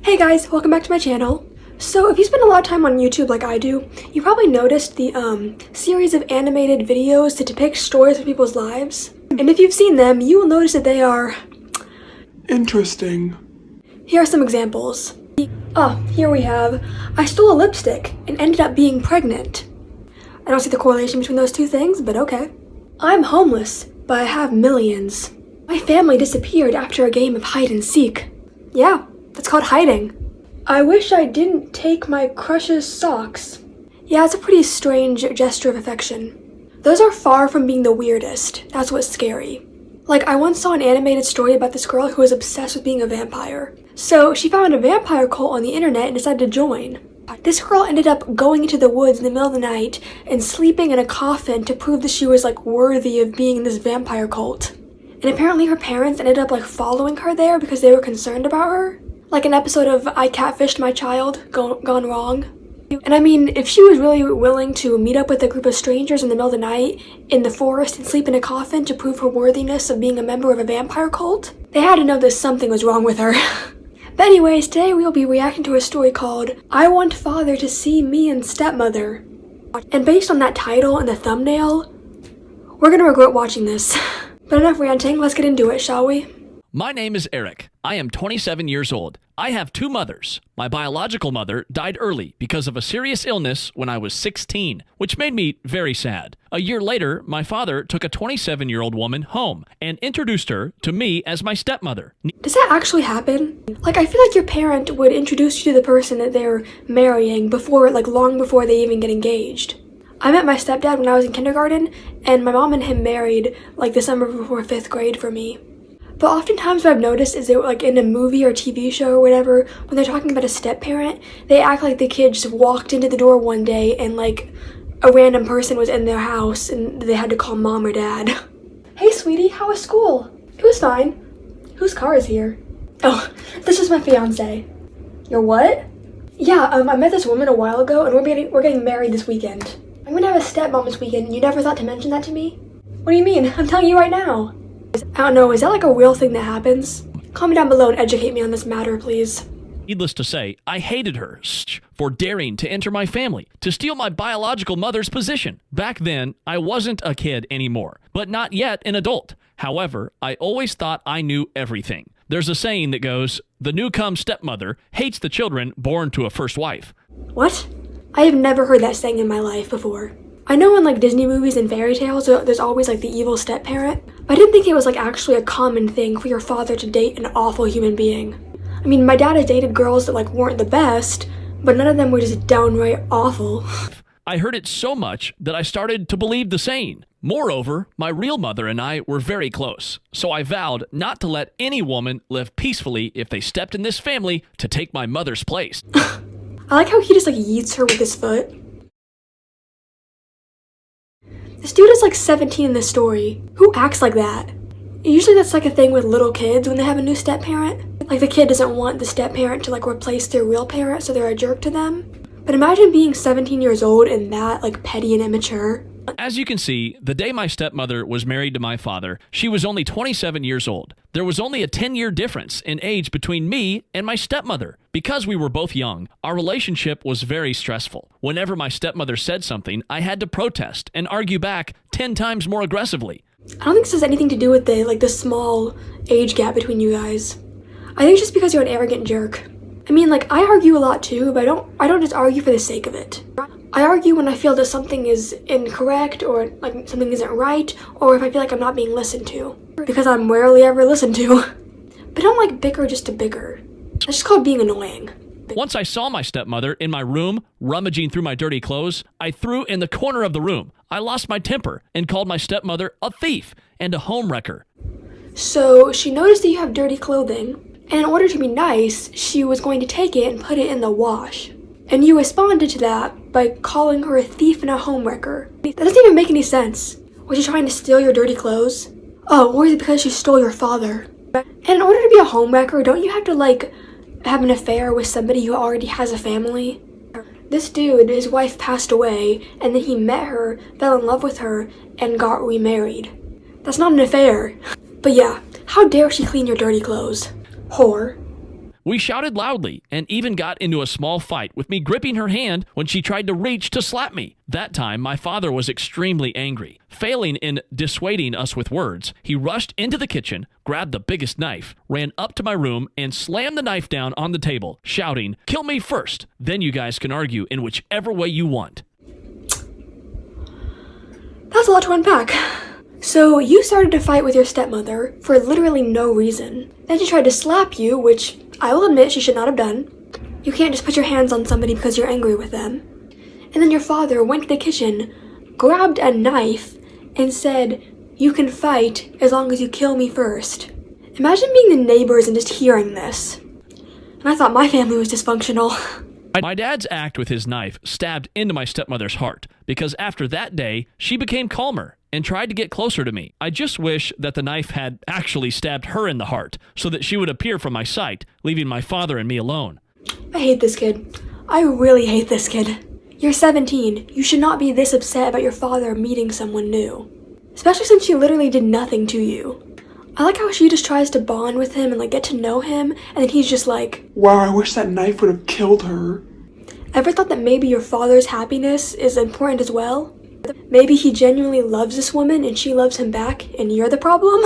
Hey guys, welcome back to my channel. So if you spend a lot of time on YouTube like I do, you probably noticed the series of animated videos to depict stories of people's lives. And if you've seen them, you will notice that they are interesting. Here are some examples. Here we have, I stole a lipstick and ended up being pregnant. I don't see the correlation between those two things, but okay. I'm homeless, but I have millions. My family disappeared after a game of hide and seek. Yeah, that's called hiding. I wish I didn't take my crush's socks. Yeah, it's a pretty strange gesture of affection. Those are far from being the weirdest. That's what's scary. Like, I once saw an animated story about this girl who was obsessed with being a vampire. So she found a vampire cult on the internet and decided to join. This girl ended up going into the woods in the middle of the night and sleeping in a coffin to prove that she was worthy of being in this vampire cult. And apparently her parents ended up following her there because they were concerned about her. Like an episode of I Catfished My Child gone wrong. And I mean, if she was really willing to meet up with a group of strangers in the middle of the night in the forest and sleep in a coffin to prove her worthiness of being a member of a vampire cult, they had to know that something was wrong with her. But anyways, today we will be reacting to a story called I Want Father to See Me and Stepmother. And based on that title and the thumbnail, we're gonna regret watching this. But enough ranting, let's get into it, shall we? My name is Eric. I am 27 years old. I have two mothers. My biological mother died early because of a serious illness when I was 16, which made me very sad. A year later, my father took a 27-year-old woman home and introduced her to me as my stepmother. Does that actually happen? I feel like your parent would introduce you to the person that they're marrying before, long before they even get engaged. I met my stepdad when I was in kindergarten, and my mom and him married the summer before 5th grade for me. But oftentimes what I've noticed is that in a movie or TV show or whatever, when they're talking about a step-parent, they act like the kid just walked into the door one day and a random person was in their house and they had to call mom or dad. Hey sweetie, how was school? It was fine. Whose car is here? Oh, this is my fiance. Your what? Yeah, I met this woman a while ago and we're getting married this weekend. I'm gonna have a stepmom this weekend and you never thought to mention that to me? What do you mean? I'm telling you right now. I don't know, is that a real thing that happens? Comment down below and educate me on this matter, please. Needless to say, I hated her for daring to enter my family, to steal my biological mother's position. Back then, I wasn't a kid anymore, but not yet an adult. However, I always thought I knew everything. There's a saying that goes, the new-come stepmother hates the children born to a first wife. What? I have never heard that saying in my life before. I know in Disney movies and fairy tales, there's always the evil step-parent, but I didn't think it was actually a common thing for your father to date an awful human being. I mean, my dad has dated girls that weren't the best, but none of them were just downright awful. I heard it so much that I started to believe the saying. Moreover, my real mother and I were very close, so I vowed not to let any woman live peacefully if they stepped in this family to take my mother's place. I like how he just yeets her with his foot. This dude is 17 in this story. Who acts like that? Usually that's a thing with little kids when they have a new step-parent. The kid doesn't want the step-parent to replace their real parent, so they're a jerk to them. But imagine being 17 years old and that petty and immature. As you can see, the day my stepmother was married to my father, she was only 27 years old. There was only a 10-year difference in age between me and my stepmother. Because we were both young, our relationship was very stressful. Whenever my stepmother said something, I had to protest and argue back 10 times more aggressively. I don't think this has anything to do with the small age gap between you guys. I think it's just because you're an arrogant jerk. I mean, I argue a lot too, but I don't just argue for the sake of it. I argue when I feel that something is incorrect or something isn't right, or if I feel I'm not being listened to. Because I'm rarely ever listened to. But I don't bicker just to bicker. That's just called being annoying. Once I saw my stepmother in my room, rummaging through my dirty clothes, I threw in the corner of the room. I lost my temper and called my stepmother a thief and a homewrecker. So she noticed that you have dirty clothing, and in order to be nice, she was going to take it and put it in the wash. And you responded to that by calling her a thief and a homewrecker. That doesn't even make any sense. Was she trying to steal your dirty clothes? Oh, or is it because she stole your father? And in order to be a homewrecker, don't you have to have an affair with somebody who already has a family? This dude, his wife passed away, and then he met her, fell in love with her, and got remarried. That's not an affair. But yeah, how dare she clean your dirty clothes? Whore. We shouted loudly and even got into a small fight with me gripping her hand when she tried to reach to slap me. That time, my father was extremely angry. Failing in dissuading us with words, he rushed into the kitchen, grabbed the biggest knife, ran up to my room, and slammed the knife down on the table, shouting, "Kill me first, then you guys can argue in whichever way you want." That's a lot to unpack. So you started to fight with your stepmother for literally no reason. Then she tried to slap you, which I will admit she should not have done. You can't just put your hands on somebody because you're angry with them. And then your father went to the kitchen, grabbed a knife, and said, "You can fight as long as you kill me first." Imagine being the neighbors and just hearing this. And I thought my family was dysfunctional. My dad's act with his knife stabbed into my stepmother's heart, because after that day, she became calmer and tried to get closer to me. I just wish that the knife had actually stabbed her in the heart, so that she would appear from my sight, leaving my father and me alone. I hate this kid. I really hate this kid. You're 17. You should not be this upset about your father meeting someone new. Especially since she literally did nothing to you. I like how she just tries to bond with him and get to know him, and then he's just like, "Wow, I wish that knife would have killed her." Ever thought that maybe your father's happiness is important as well? Maybe he genuinely loves this woman and she loves him back and you're the problem?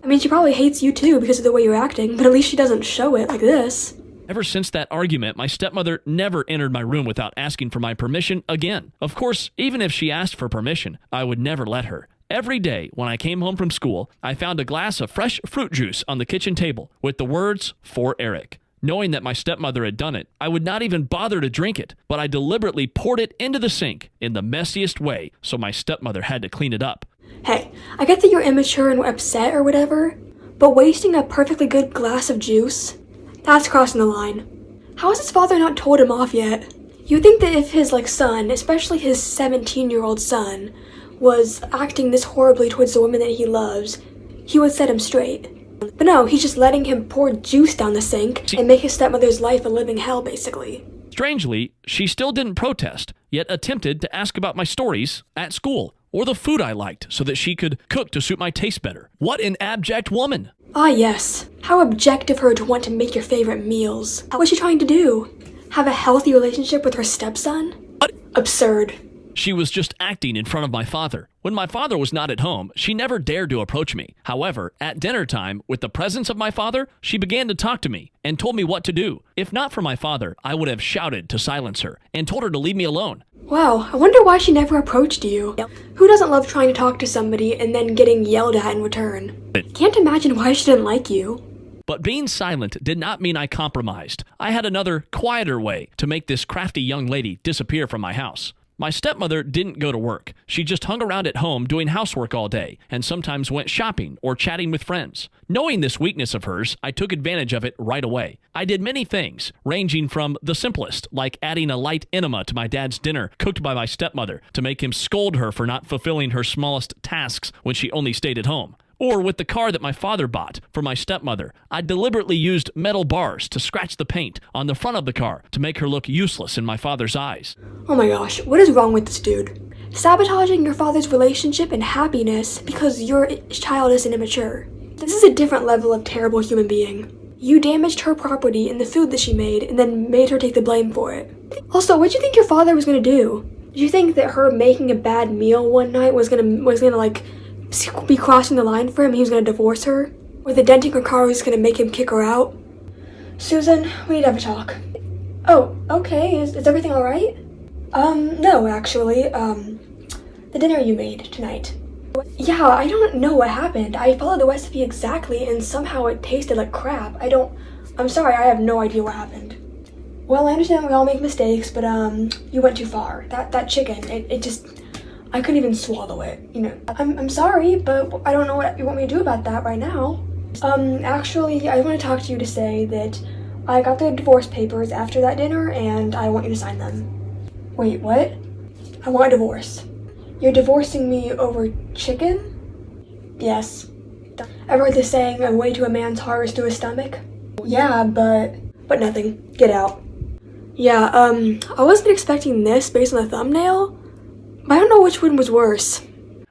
I mean, she probably hates you too because of the way you're acting, but at least she doesn't show it like this. Ever since that argument, my stepmother never entered my room without asking for my permission again. Of course, even if she asked for permission, I would never let her. Every day when I came home from school, I found a glass of fresh fruit juice on the kitchen table with the words, "For Eric." Knowing that my stepmother had done it, I would not even bother to drink it, but I deliberately poured it into the sink in the messiest way, so my stepmother had to clean it up. Hey, I get that you're immature and upset or whatever, but wasting a perfectly good glass of juice? That's crossing the line. How has his father not told him off yet? You'd think that if his son, especially his 17-year-old son, was acting this horribly towards the woman that he loves, he would set him straight. But no, he's just letting him pour juice down the sink and make his stepmother's life a living hell, basically. Strangely, she still didn't protest, yet attempted to ask about my stories at school or the food I liked so that she could cook to suit my taste better. What an abject woman! Ah, yes. How abject of her to want to make your favorite meals. What's she trying to do? Have a healthy relationship with her stepson? What? Absurd. She was just acting in front of my father. When my father was not at home, she never dared to approach me. However, at dinner time, with the presence of my father, she began to talk to me and told me what to do. If not for my father, I would have shouted to silence her and told her to leave me alone. Wow, I wonder why she never approached you. Who doesn't love trying to talk to somebody and then getting yelled at in return? Can't imagine why she didn't like you. But being silent did not mean I compromised. I had another, quieter way to make this crafty young lady disappear from my house. My stepmother didn't go to work. She just hung around at home doing housework all day and sometimes went shopping or chatting with friends. Knowing this weakness of hers, I took advantage of it right away. I did many things, ranging from the simplest, like adding a light enema to my dad's dinner cooked by my stepmother to make him scold her for not fulfilling her smallest tasks when she only stayed at home. Or with the car that my father bought for my stepmother, I deliberately used metal bars to scratch the paint on the front of the car to make her look useless in my father's eyes. Oh my gosh, what is wrong with this dude? Sabotaging your father's relationship and happiness because you're childish and immature. This is a different level of terrible human being. You damaged her property and the food that she made and then made her take the blame for it. Also, what did you think your father was gonna do? Did you think that her making a bad meal one night was gonna be crossing the line for him? He was gonna divorce her? Or the denting her car was gonna make him kick her out? Susan, we need to have a talk. Oh, okay, is everything alright? No, actually, the dinner you made tonight. Yeah, I don't know what happened. I followed the recipe exactly and somehow it tasted like crap. I'm sorry, I have no idea what happened. Well, I understand we all make mistakes, but you went too far. That chicken, it just, I couldn't even swallow it, you know. I'm sorry, but I don't know what you want me to do about that right now. Actually, I want to talk to you to say that I got the divorce papers after that dinner and I want you to sign them. Wait, what? I want a divorce. You're divorcing me over chicken? Yes. Ever heard the saying, a way to a man's heart is through his stomach? Yeah, but nothing. Get out. Yeah, I wasn't expecting this based on the thumbnail, but I don't know which one was worse.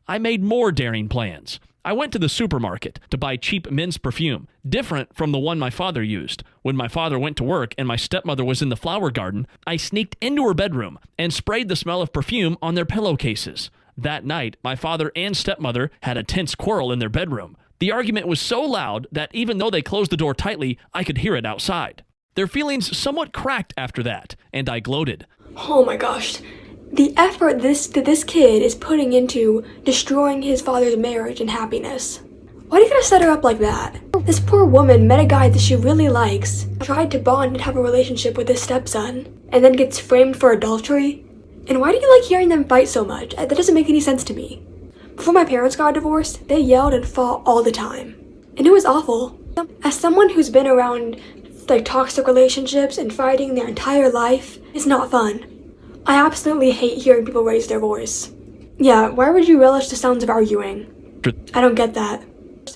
I made more daring plans. I went to the supermarket to buy cheap men's perfume, different from the one my father used. When my father went to work and my stepmother was in the flower garden, I sneaked into her bedroom and sprayed the smell of perfume on their pillowcases. That night, my father and stepmother had a tense quarrel in their bedroom. The argument was so loud that even though they closed the door tightly, I could hear it outside. Their feelings somewhat cracked after that, and I gloated. Oh my gosh. The effort this kid is putting into destroying his father's marriage and happiness. Why do you gotta set her up like that? This poor woman met a guy that she really likes, tried to bond and have a relationship with his stepson, and then gets framed for adultery? And why do you like hearing them fight so much? That doesn't make any sense to me. Before my parents got divorced, they yelled and fought all the time. And it was awful. As someone who's been around toxic relationships and fighting their entire life, it's not fun. I absolutely hate hearing people raise their voice. Yeah, why would you relish the sounds of arguing? I don't get that.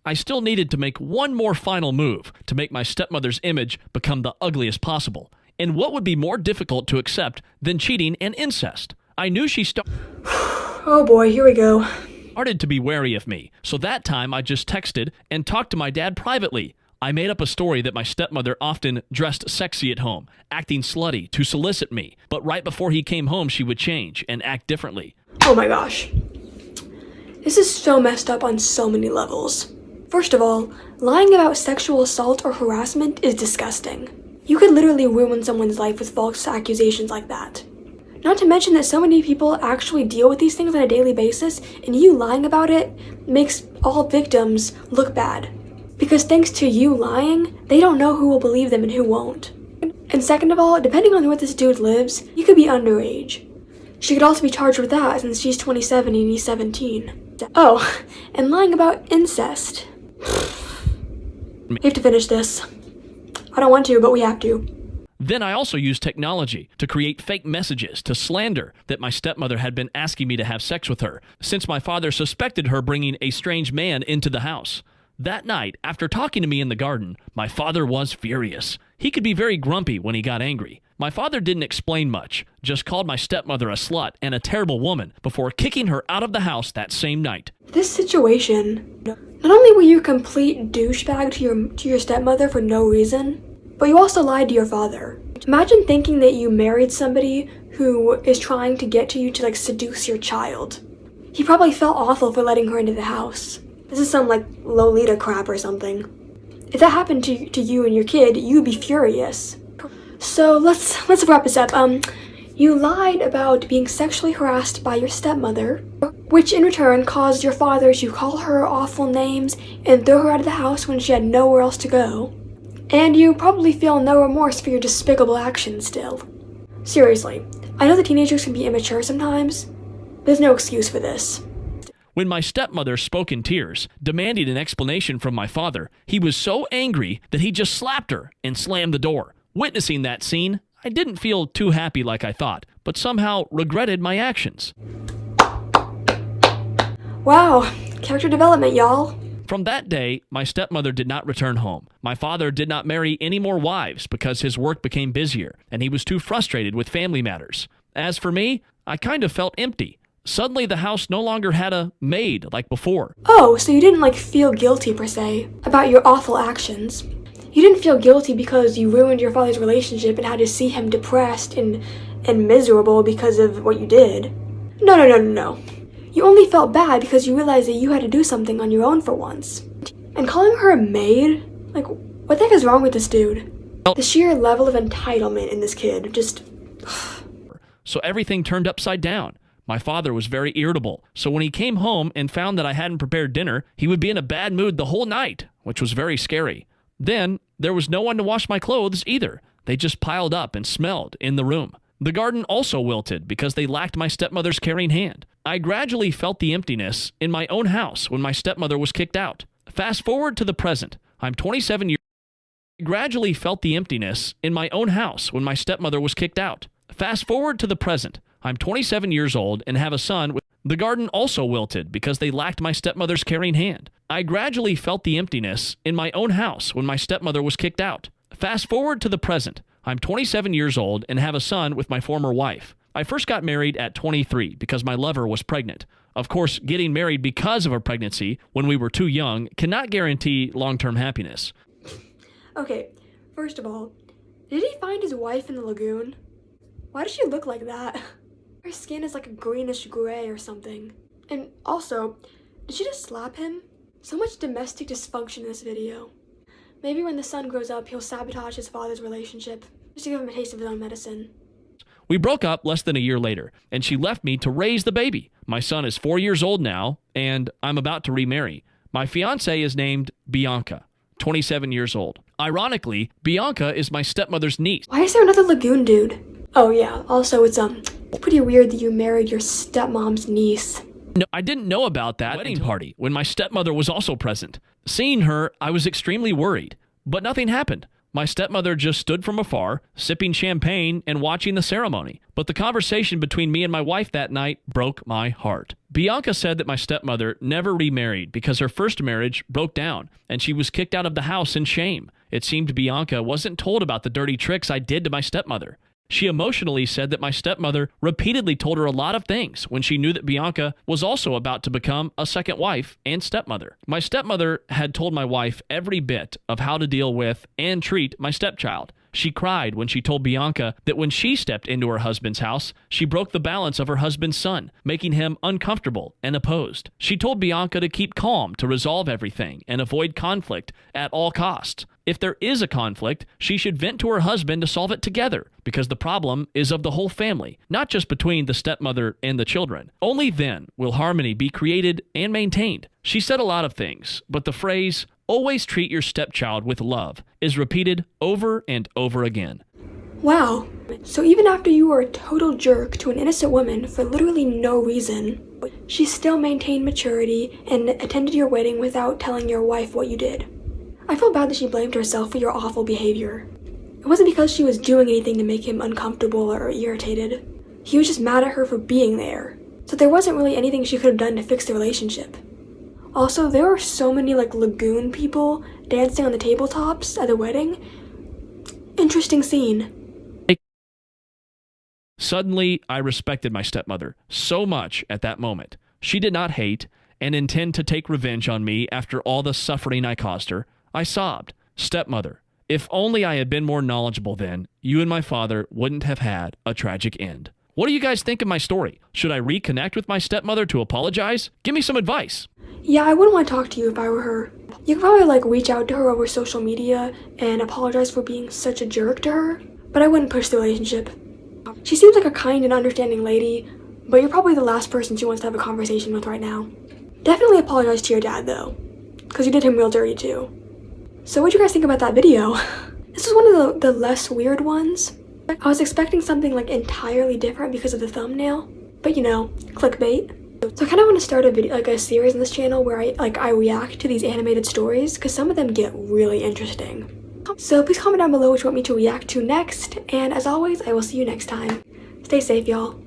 I still needed to make one more final move to make my stepmother's image become the ugliest possible. And what would be more difficult to accept than cheating and incest? I knew she Oh boy, here we go. started to be wary of me, so that time I just texted and talked to my dad privately. I made up a story that my stepmother often dressed sexy at home, acting slutty to solicit me, but right before he came home she would change and act differently. Oh my gosh. This is so messed up on so many levels. First of all, lying about sexual assault or harassment is disgusting. You could literally ruin someone's life with false accusations like that. Not to mention that so many people actually deal with these things on a daily basis, and you lying about it makes all victims look bad. Because thanks to you lying, they don't know who will believe them and who won't. And second of all, depending on where this dude lives, you could be underage. She could also be charged with that since she's 27 and he's 17. Oh, and lying about incest. We have to finish this. I don't want to, but we have to. Then I also used technology to create fake messages to slander that my stepmother had been asking me to have sex with her, since my father suspected her bringing a strange man into the house. That night, after talking to me in the garden, my father was furious. He could be very grumpy when he got angry. My father didn't explain much, just called my stepmother a slut and a terrible woman before kicking her out of the house that same night. This situation, not only were you a complete douchebag to your stepmother for no reason, but you also lied to your father. Imagine thinking that you married somebody who is trying to get to you to seduce your child. He probably felt awful for letting her into the house. This is some Lolita crap or something. If that happened to you and your kid, you'd be furious. So let's wrap this up. You lied about being sexually harassed by your stepmother, which in return caused your father to call her awful names and throw her out of the house when she had nowhere else to go. And you probably feel no remorse for your despicable actions still. Seriously, I know that teenagers can be immature sometimes. There's no excuse for this. When my stepmother spoke in tears, demanding an explanation from my father, he was so angry that he just slapped her and slammed the door. Witnessing that scene, I didn't feel too happy like I thought, but somehow regretted my actions. Wow, character development, y'all. From that day, my stepmother did not return home. My father did not marry any more wives because his work became busier, and he was too frustrated with family matters. As for me, I kind of felt empty. Suddenly, the house no longer had a maid like before. Oh, so you didn't feel guilty per se about your awful actions. You didn't feel guilty because you ruined your father's relationship and had to see him depressed and miserable because of what you did. No. You only felt bad because you realized that you had to do something on your own for once. And calling her a maid? What the heck is wrong with this dude? The sheer level of entitlement in this kid, just... So everything turned upside down. My father was very irritable, so when he came home and found that I hadn't prepared dinner, he would be in a bad mood the whole night, which was very scary. Then, there was no one to wash my clothes either. They just piled up and smelled in the room. The garden also wilted because they lacked my stepmother's caring hand. I gradually felt the emptiness in my own house when my stepmother was kicked out. Fast forward to the present. I'm 27 years old. I gradually felt the emptiness in my own house when my stepmother was kicked out. Fast forward to the present. I'm 27 years old and have a son with... The garden also wilted because they lacked my stepmother's caring hand. I gradually felt the emptiness in my own house when my stepmother was kicked out. Fast forward to the present. I'm 27 years old and have a son with my former wife. I first got married at 23 because my lover was pregnant. Of course, getting married because of a pregnancy when we were too young cannot guarantee long-term happiness. Okay, first of all, did he find his wife in the lagoon? Why does she look like that? Her skin is like a greenish gray or something. And also, did she just slap him? So much domestic dysfunction in this video. Maybe when the son grows up, he'll sabotage his father's relationship, just to give him a taste of his own medicine. We broke up less than a year later, and she left me to raise the baby. My son is 4 years old now, and I'm about to remarry. My fiancée is named Bianca, 27 years old. Ironically, Bianca is my stepmother's niece. Why is there another lagoon dude? Oh yeah, also it's pretty weird that you married your stepmom's niece. No, I didn't know about that wedding party when my stepmother was also present. Seeing her, I was extremely worried, but nothing happened. My stepmother just stood from afar, sipping champagne and watching the ceremony. But the conversation between me and my wife that night broke my heart. Bianca said that my stepmother never remarried because her first marriage broke down and she was kicked out of the house in shame. It seemed Bianca wasn't told about the dirty tricks I did to my stepmother. She emotionally said that my stepmother repeatedly told her a lot of things when she knew that Bianca was also about to become a second wife and stepmother. My stepmother had told my wife every bit of how to deal with and treat my stepchild. She cried when she told Bianca that when she stepped into her husband's house, she broke the balance of her husband's son, making him uncomfortable and opposed. She told Bianca to keep calm, to resolve everything, and avoid conflict at all costs. If there is a conflict, she should vent to her husband to solve it together, because the problem is of the whole family, not just between the stepmother and the children. Only then will harmony be created and maintained. She said a lot of things, but the phrase, "always treat your stepchild with love," is repeated over and over again. Wow. So even after you were a total jerk to an innocent woman for literally no reason, she still maintained maturity and attended your wedding without telling your wife what you did. I feel bad that she blamed herself for your awful behavior. It wasn't because she was doing anything to make him uncomfortable or irritated. He was just mad at her for being there. So there wasn't really anything she could have done to fix the relationship. Also, there were so many lagoon people dancing on the tabletops at the wedding. Interesting scene. Suddenly, I respected my stepmother so much at that moment. She did not hate and intend to take revenge on me after all the suffering I caused her. I sobbed. Stepmother, if only I had been more knowledgeable then, you and my father wouldn't have had a tragic end. What do you guys think of my story? Should I reconnect with my stepmother to apologize? Give me some advice. Yeah, I wouldn't want to talk to you if I were her. You could probably reach out to her over social media and apologize for being such a jerk to her, but I wouldn't push the relationship. She seems like a kind and understanding lady, but you're probably the last person she wants to have a conversation with right now. Definitely apologize to your dad though, because you did him real dirty too. So what'd you guys think about that video? This was one of the less weird ones. I was expecting something entirely different because of the thumbnail, but clickbait. So I kind of want to start a video, a series on this channel where I react to these animated stories because some of them get really interesting. So please comment down below what you want me to react to next, and as always, I will see you next time. Stay safe, y'all.